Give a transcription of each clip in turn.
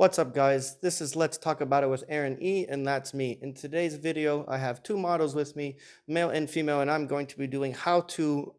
What's up, guys? This is Let's Talk About It with Aaron E, and that's me. In today's video, I have two models with me, male and female, and I'm going to be doing how to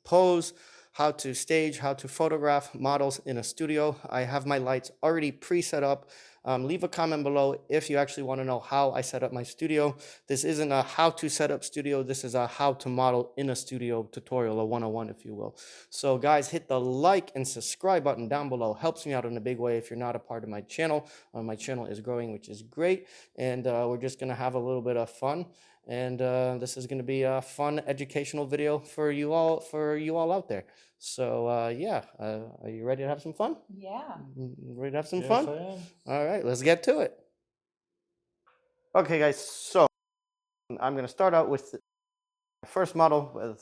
pose, how to stage, how to photograph models in a studio. I have my lights already pre-set up. Leave a comment below if you actually want to know how I set up my studio. This isn't a how to set up studio. This is a how to model in a studio tutorial, a 101, if you will. So guys, hit the like and subscribe button down below. Helps me out in a big way if you're not a part of my channel. My channel is growing, which is great. And we're just going to have a little bit of fun. And this is going to be a fun educational video for you all out there. So yeah, are you ready to have some fun? Yeah. Ready to have some Yes, fun? I am. All right, let's get to it. Okay, guys, so I'm going to start out with the first model.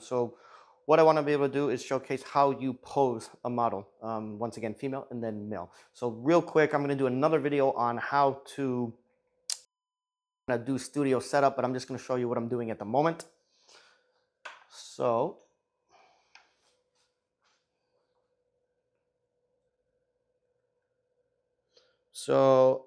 So what I want to be able to do is showcase how you pose a model. Once again, female and then male. So real quick, I'm going to do another video on how to do studio setup, but I'm just going to show you what I'm doing at the moment. So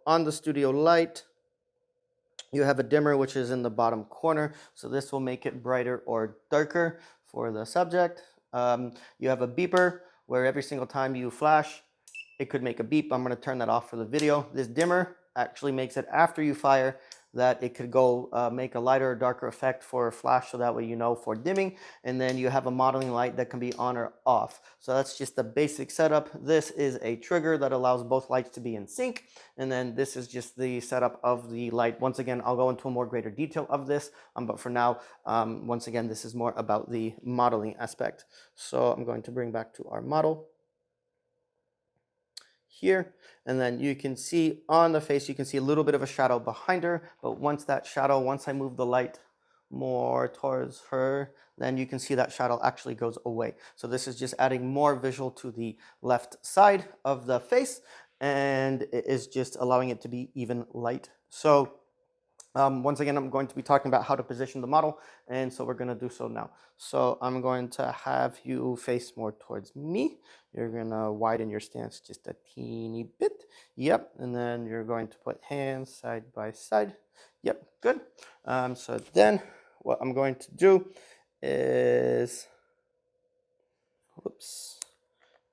on the studio light, you have a dimmer, which is in the bottom corner. So this will make it brighter or darker for the subject. You have a beeper where every single time you flash, it could make a beep. I'm going to turn that off for the video. This dimmer actually makes it after you fire that it could go make a lighter or darker effect for a flash, so that way you know for dimming. And then you have a modeling light that can be on or off. So that's just the basic setup. This is a trigger that allows both lights to be in sync. And then this is just the setup of the light. Once again, I'll go into a more greater detail of this, but for now, once again, this is more about the modeling aspect. So I'm going to bring back to our model here, and then you can see on the face, you can see a little bit of a shadow behind her, but once I move the light more towards her, then you can see that shadow actually goes away. So this is just adding more visual to the left side of the face, and it is just allowing it to be even light. So once again, I'm going to be talking about how to position the model, and so we're going to do so now. So I'm going to have you face more towards me. You're going to widen your stance just a teeny bit. Yep, and then you're going to put hands side by side. Yep, good. So then what I'm going to do is, whoops.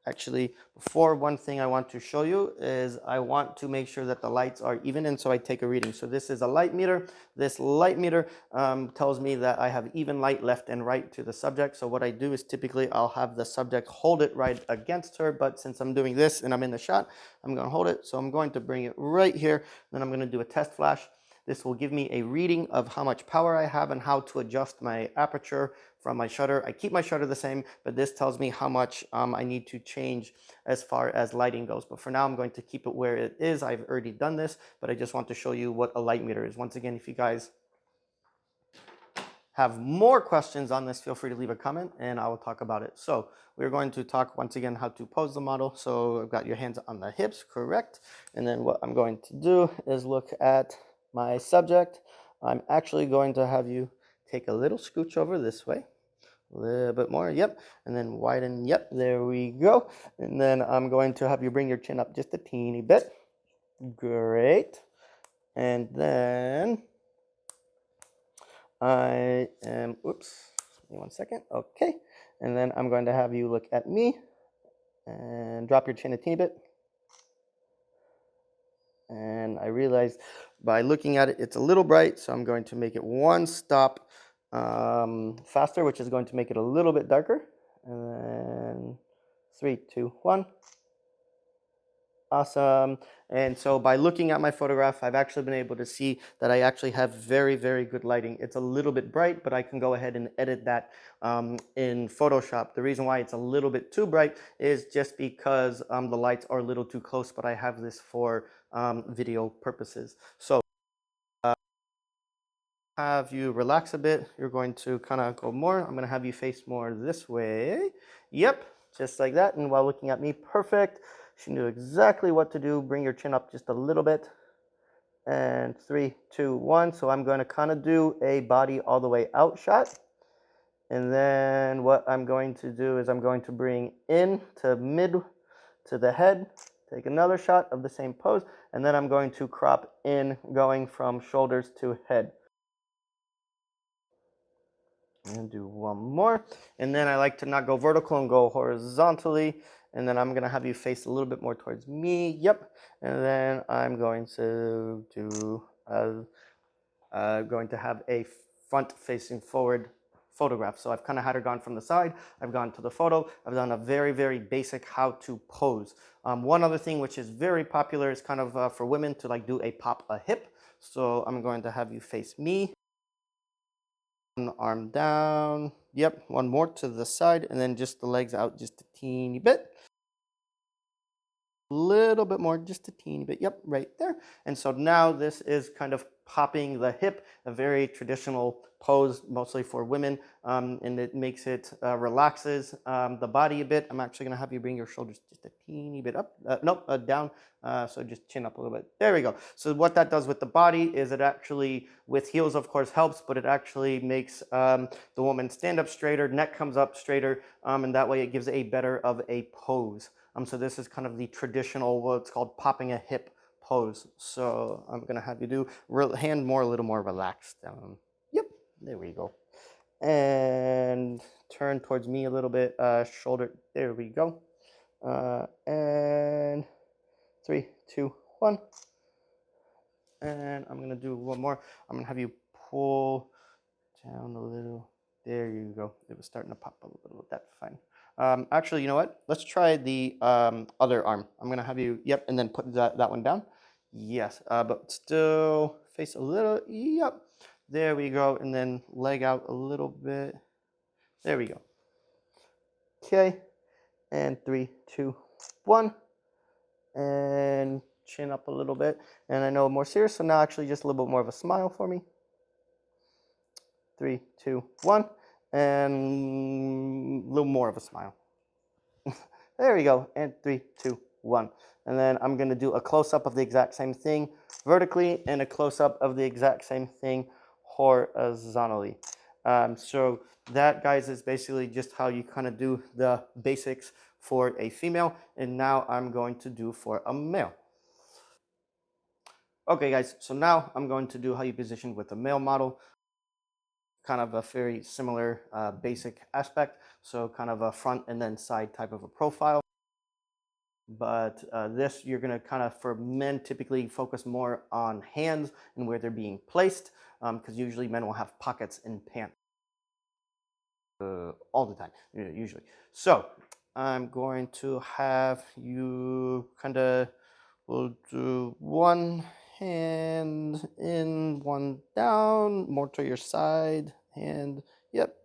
Actually, before, one thing I want to show you is I want to make sure that the lights are even, and so I take a reading. So this is a light meter. This light meter tells me that I have even light left and right to the subject. So what I do is typically I'll have the subject hold it right against her, but since I'm doing this and I'm in the shot, I'm going to hold it. So I'm going to bring it right here. Then I'm going to do a test flash. This will give me a reading of how much power I have and how to adjust my aperture from my shutter. I keep my shutter the same, but this tells me how much I need to change as far as lighting goes. But for now, I'm going to keep it where it is. I've already done this, but I just want to show you what a light meter is. Once again, if you guys have more questions on this, feel free to leave a comment and I will talk about it. So we're going to talk once again how to pose the model. So I've got your hands on the hips, correct? And then what I'm going to do is look at my subject. I'm actually going to have you take a little scooch over this way. A little bit more, yep, and then widen, yep, there we go. And then I'm going to have you bring your chin up just a teeny bit. Great. And then I am, oops, give me 1 second, okay. And then I'm going to have you look at me and drop your chin a teeny bit. And I realized by looking at it, it's a little bright, so I'm going to make it one stop faster, which is going to make it a little bit darker. And then 3, 2, 1. Awesome. And so by looking at my photograph, I've actually been able to see that I actually have very, very good lighting. It's a little bit bright, but I can go ahead and edit that in Photoshop. The reason why it's a little bit too bright is just because the lights are a little too close, but I have this for video purposes. So have you relax a bit. You're going to kind of go more. I'm going to have you face more this way. Yep, just like that. And while looking at me, perfect. She knew exactly what to do. Bring your chin up just a little bit. And 3, 2, 1. So I'm going to kind of do a body all the way out shot. And then what I'm going to do is I'm going to bring in to mid to the head. take another shot of the same pose, and then I'm going to crop in, going from shoulders to head. And do one more. And then I like to not go vertical and go horizontally. And then I'm going to have you face a little bit more towards me. Yep. And then I'm going to do, going to have a front facing forward photograph. So I've kind of had her gone from the side. I've gone to the photo. I've done a very, very basic how to pose. One other thing which is very popular is kind of for women to like do a pop a hip. So I'm going to have you face me. One arm down. Yep, one more to the side, and then just the legs out just a teeny bit. Little bit more, just a teeny bit. Yep, right there. And so now this is kind of popping the hip, a very traditional pose, mostly for women, and it makes it relaxes the body a bit. I'm actually going to have you bring your shoulders just a teeny bit up, down, so just chin up a little bit. There we go. So what that does with the body is it actually, with heels of course helps, but it actually makes the woman stand up straighter, neck comes up straighter, and that way it gives a better of a pose. So this is kind of the traditional, what's called popping a hip pose. So I'm going to have you do hand a little more relaxed. Yep, there we go. And turn towards me a little bit, shoulder, there we go. And 3, 2, 1. And I'm going to do one more. I'm going to have you pull down a little. There you go. It was starting to pop a little. That's fine. Actually, you know what? Let's try the other arm. I'm going to have you, yep, and then put that one down. Yes, but still face a little, yep. There we go. And then leg out a little bit. There we go. Okay. And 3, 2, 1. And chin up a little bit. And I know more serious, so now actually just a little bit more of a smile for me. 3, 2, 1. And a little more of a smile. There we go. And 3, 2, 1. And then I'm going to do a close-up of the exact same thing vertically and a close-up of the exact same thing horizontally. So that, guys, is basically just how you kind of do the basics for a female. And now I'm going to do for a male. Okay, guys, so now I'm going to do how you position with a male model. Kind of a very similar basic aspect. So kind of a front and then side type of a profile. But this, you're going to kind of, for men, typically focus more on hands and where they're being placed, because usually men will have pockets in pants all the time, usually. So I'm going to have you kind of, we'll do one hand in, one down, more to your side, hand, yep,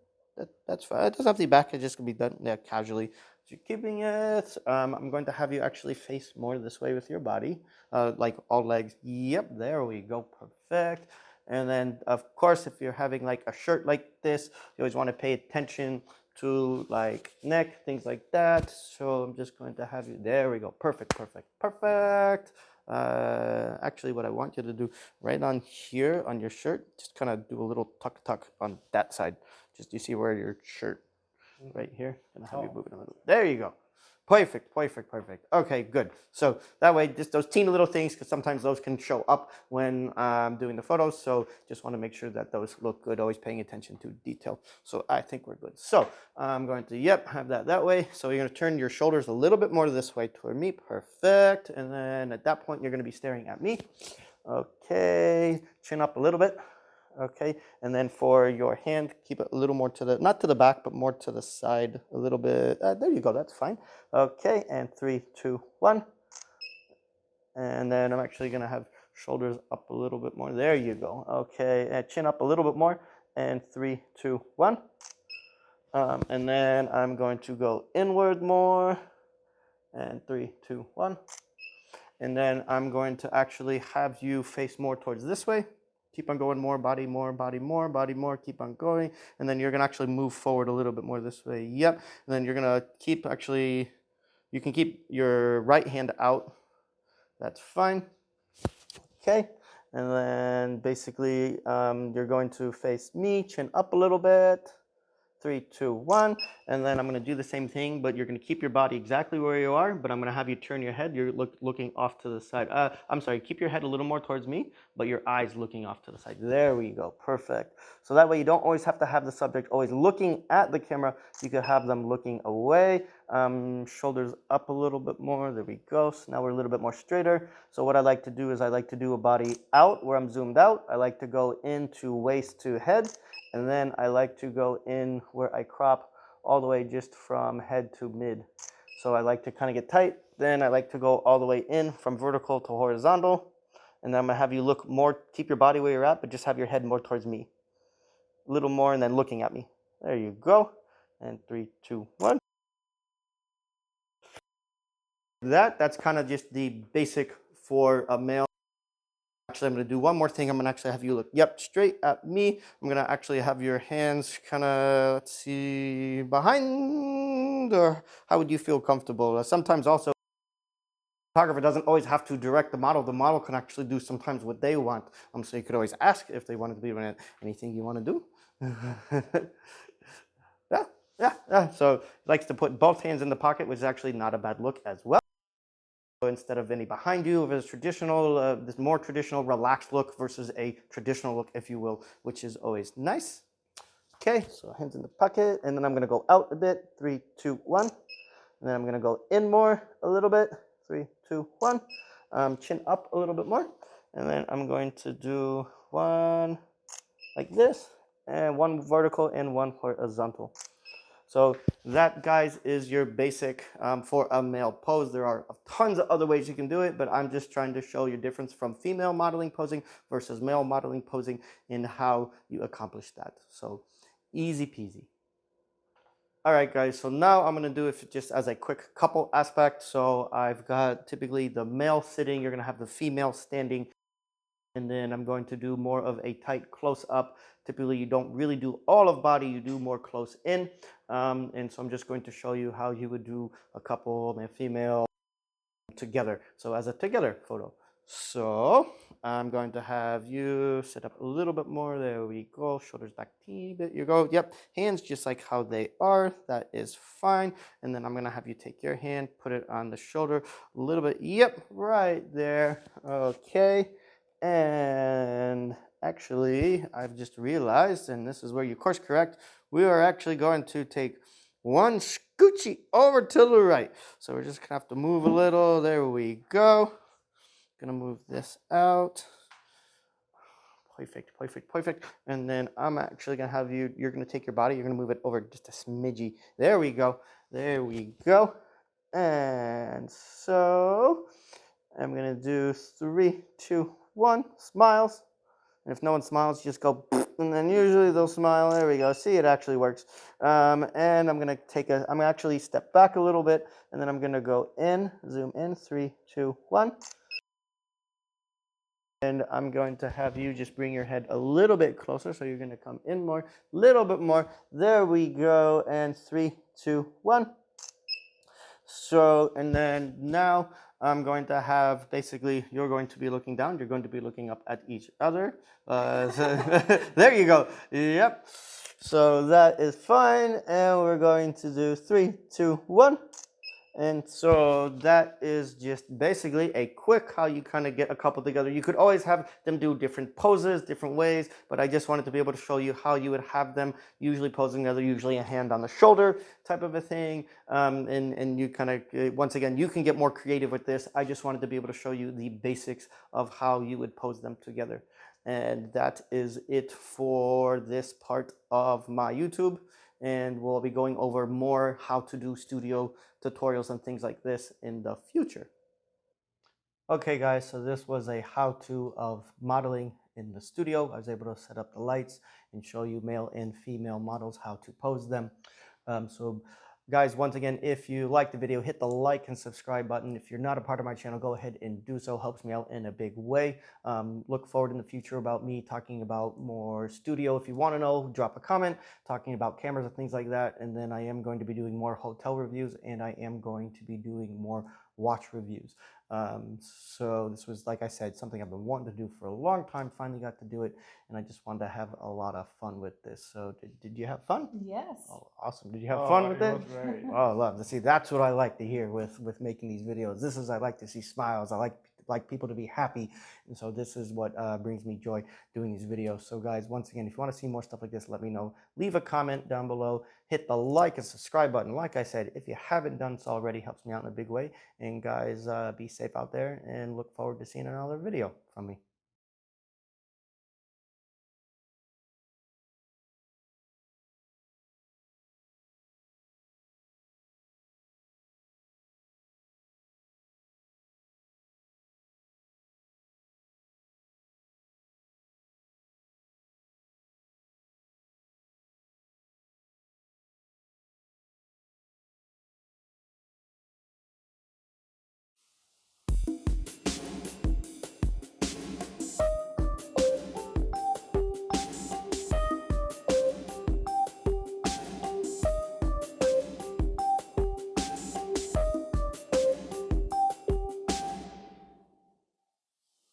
that's fine. It doesn't have to be back, it's just going to be done casually. So you're keeping it. I'm going to have you actually face more this way with your body, like all legs. Yep, there we go, perfect. And then, of course, if you're having like a shirt like this, you always want to pay attention to like neck, things like that. So I'm just going to have you, there we go, perfect, perfect, perfect. Actually, what I want you to do right on here on your shirt, just kind of do a little tuck on that side. Just, you see where your shirt, right here, gonna have you move it a little. There you go. Perfect, perfect, perfect. Okay, good. So that way, just those teeny little things, because sometimes those can show up when doing the photos. So just want to make sure that those look good, always paying attention to detail. So I think we're good. So I'm going to, yep, have that way. So you're going to turn your shoulders a little bit more this way toward me. Perfect. And then at that point, you're going to be staring at me. Okay, chin up a little bit. Okay, and then for your hand, keep it a little more to the, not to the back, but more to the side a little bit. There you go, that's fine. Okay, and 3, 2, 1. And then I'm actually going to have shoulders up a little bit more. There you go. Okay, and chin up a little bit more. And 3, 2, 1. And then I'm going to go inward more. And 3, 2, 1. And then I'm going to actually have you face more towards this way. Keep on going more, body more, body more, body more, keep on going. And then you're going to actually move forward a little bit more this way. Yep. And then you're going to keep actually, you can keep your right hand out. That's fine. Okay. And then basically you're going to face me, chin up a little bit. 3, 2, 1. And then I'm going to do the same thing, but you're going to keep your body exactly where you are, but I'm going to have you turn your head. You're looking off to the side. I'm sorry, keep your head a little more towards me, but your eyes looking off to the side. There we go. Perfect. So that way you don't always have to have the subject always looking at the camera. You could have them looking away. Shoulders up a little bit more. There we go. So now we're a little bit more straighter. So what I like to do is I like to do a body out where I'm zoomed out. I like to go into waist to head. And then I like to go in where I crop all the way just from head to mid. So I like to kind of get tight. Then I like to go all the way in from vertical to horizontal. And then I'm going to have you look more, keep your body where you're at, but just have your head more towards me. A little more and then looking at me. There you go. And 3, 2, 1. That's kind of just the basic for a male. Actually, I'm going to do one more thing. I'm going to actually have you look, yep, straight at me. I'm going to actually have your hands kind of, let's see, behind, or how would you feel comfortable? Sometimes also, the photographer doesn't always have to direct the model. The model can actually do sometimes what they want. So you could always ask if they wanted to be doing anything you want to do. Yeah. So he likes to put both hands in the pocket, which is actually not a bad look as well. Instead of any behind you, if it's traditional, this more traditional relaxed look versus a traditional look, if you will, which is always nice. Okay, so hands in the pocket, and then I'm going to go out a bit. 3, 2, 1. And then I'm going to go in more a little bit. 3, 2, 1. Chin up a little bit more. And then I'm going to do one like this, and one vertical and one horizontal. So that, guys, is your basic for a male pose. There are tons of other ways you can do it, but I'm just trying to show you difference from female modeling posing versus male modeling posing in how you accomplish that. So easy peasy. All right, guys, so now I'm going to do it just as a quick couple aspect. So I've got typically the male sitting, you're going to have the female standing. And then I'm going to do more of a tight close up. Typically, you don't really do all of body, you do more close in. And so I'm just going to show you how you would do a couple, male, female, together. So as a together photo. So I'm going to have you sit up a little bit more. There we go. Shoulders back a teeny bit. You go. Yep. Hands just like how they are. That is fine. And then I'm going to have you take your hand, put it on the shoulder a little bit. Yep. Right there. Okay. And actually, I've just realized, and this is where you course correct, we are actually going to take one scoochie over to the right. So we're just going to have to move a little. There we go. Going to move this out. Perfect. And then I'm actually going to have you, you're going to take your body, you're going to move it over just a smidgy. There we go. And so I'm going to do 3, 2, 1, smiles. And if no one smiles, just go, and then usually they'll smile. There we go. See, it actually works. And I'm going to actually step back a little bit, and then I'm going to go in, zoom in, 3, 2, 1. And I'm going to have you just bring your head a little bit closer. So you're going to come in more, little bit more. There we go. And 3, 2, 1. So, and then now I'm going to have, basically, you're going to be looking down. You're going to be looking up at each other. There you go. Yep. So that is fine. And we're going to do 3, 2, 1. And so that is just basically a quick how you kind of get a couple together. You could always have them do different poses, different ways, but I just wanted to be able to show you how you would have them usually posing together, usually a hand on the shoulder type of a thing. And you kind of, once again, you can get more creative with this. I just wanted to be able to show you the basics of how you would pose them together. And that is it for this part of my YouTube. And we'll be going over more how to do studio tutorials and things like this in the future. Okay guys, so this was a how-to of modeling in the studio. I was able to set up the lights and show you male and female models how to pose them. So guys, once again, if you like the video, hit the like and subscribe button. If you're not a part of my channel, go ahead and do so. Helps me out in a big way. Look forward in the future about me talking about more studio. If you want to know, drop a comment talking about cameras and things like that. And then I am going to be doing more hotel reviews, and I am going to be doing more watch reviews. So this was, like I said, something I've been wanting to do for a long time. Finally got to do it, and I just wanted to have a lot of fun with this. So did you have fun? Yes. Oh, awesome. Did you have fun with it? Was great. Oh, love to see. That's what I like to hear with making these videos. This is, I like to see smiles. I like people to be happy, and so this is what brings me joy doing these videos. So guys, once again, if you want to see more stuff like this, let me know. Leave a comment down below, hit the like and subscribe button. Like I said, if you haven't done so already, helps me out in a big way. And guys, be safe out there, and look forward to seeing another video from me.